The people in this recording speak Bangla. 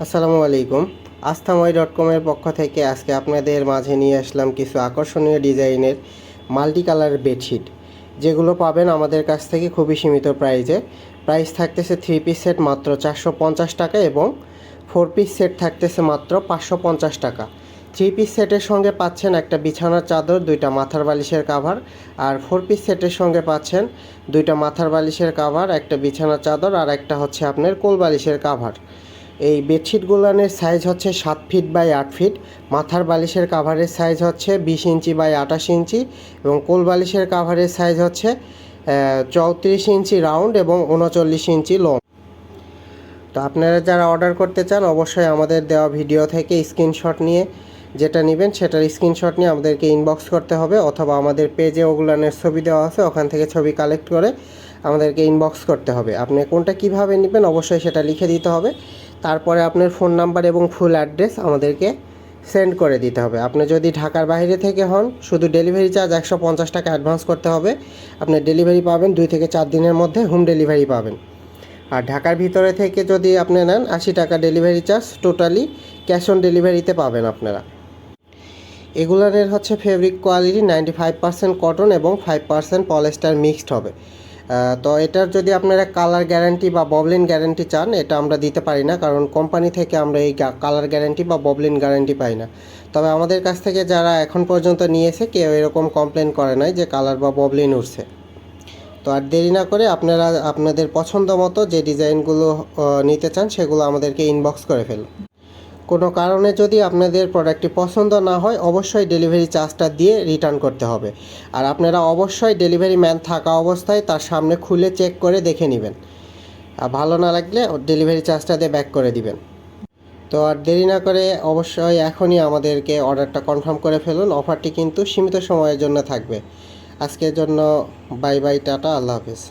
আসসালামু আলাইকুম। আস্থাময়.com-এর পক্ষ থেকে আজকে আপনাদের মাঝে নিয়ে আসলাম কিছু আকর্ষণীয় ডিজাইনের মাল্টি কালার বেডশিট, যেগুলো পাবেন আমাদের কাছ থেকে খুবই সীমিত প্রাইজে। প্রাইস থাকতেছে 3 পিস সেট মাত্র 450 টাকা এবং 4 পিস সেট থাকতেছে মাত্র 550 টাকা। 3 পিস সেটের সঙ্গে পাচ্ছেন একটা বিছানার চাদর, 2টা মাথার বালিশের কাভার, আর 4 পিস সেটের সঙ্গে পাচ্ছেন 2টা মাথার বালিশের কাভার, একটা বিছানার চাদর আর একটা হচ্ছে আপনার কোল বালিশের কাভার। এই বেডশিটগুলোর সাইজ হচ্ছে 7 ফিট বাই 8 ফিট, মাথার বালিশের কাভারের সাইজ হচ্ছে 20 ইঞ্চি বাই 28 ইঞ্চি এবং কোল বালিশের কাভারের সাইজ হচ্ছে 34 ইঞ্চি রাউন্ড এবং 39 ইঞ্চি লং। তো আপনারা যারা অর্ডার করতে চান অবশ্যই আমাদের দেওয়া ভিডিও থেকে স্ক্রিনশট নিয়ে যেটা নেবেন সেটার স্ক্রিনশট নিয়ে আমাদেরকে ইনবক্স করতে হবে, অথবা আমাদের পেজে ওগুলানের ছবি দেওয়া আছে, ওখান থেকে ছবি কালেক্ট করে আমাদেরকে ইনবক্স করতে হবে। আপনি কোনটা কিভাবে নেবেন অবশ্যই সেটা লিখে দিতে হবে। তারপরে আপনার ফোন নাম্বার এবং ফুল অ্যাড্রেস আমাদেরকে সেন্ড করে দিতে হবে। আপনি যদি ঢাকার বাইরে থেকে হন শুধু ডেলিভারি চার্জ 150 টাকা অ্যাডভান্স করতে হবে। আপনি ডেলিভারি পাবেন 2 থেকে 4 দিনের মধ্যে, হোম ডেলিভারি পাবেন। আর ঢাকার ভিতরে থেকে যদি আপনি নেন 80 টাকা delivery charge, totally cash on ডেলিভারিতে পাবেন আপনারা। এগুলার হচ্ছে ফেব্রিক কোয়ালিটি 95% কটন এবং 5% পলিস্টার মিক্সড হবে। তো এটার যদি আপনারা কালার গ্যারান্টি বা ববলিন গ্যারান্টি চান, এটা আমরা দিতে পারি না, কারণ কোম্পানি থেকে আমরা এই কালার গ্যারান্টি বা ববলিন গ্যারান্টি পাই না। তবে আমাদের কাছ থেকে যারা এখন পর্যন্ত নিয়েছে কেউ এরকম কমপ্লেন করে নাই যে কালার বা ববলিন উঠছে। তো আর দেরি না করে আপনারা আপনাদের পছন্দ মতো যে ডিজাইনগুলো নিতে চান সেগুলো আমাদেরকে ইনবক্স করে ফেলুন। কোনো কারণে যদি আপনাদের প্রোডাক্টটি পছন্দ না হয় অবশ্যই ডেলিভারি চার্জটা দিয়ে রিটার্ন করতে হবে। আর আপনারা অবশ্যই ডেলিভারি ম্যান থাকা অবস্থায় তার সামনে খুলে চেক করে দেখে নেবেন। আর ভালো না লাগলে ডেলিভারি চার্জটা দিয়ে ব্যাক করে দিবেন। তো আর দেরি না করে অবশ্যই এখনই আমাদেরকে অর্ডারটা কনফার্ম করে ফেলুন। অফারটি কিন্তু সীমিত সময়ের জন্য থাকবে। আজকের জন্য বাই বাই, টাটা, আল্লাহ হাফেজ।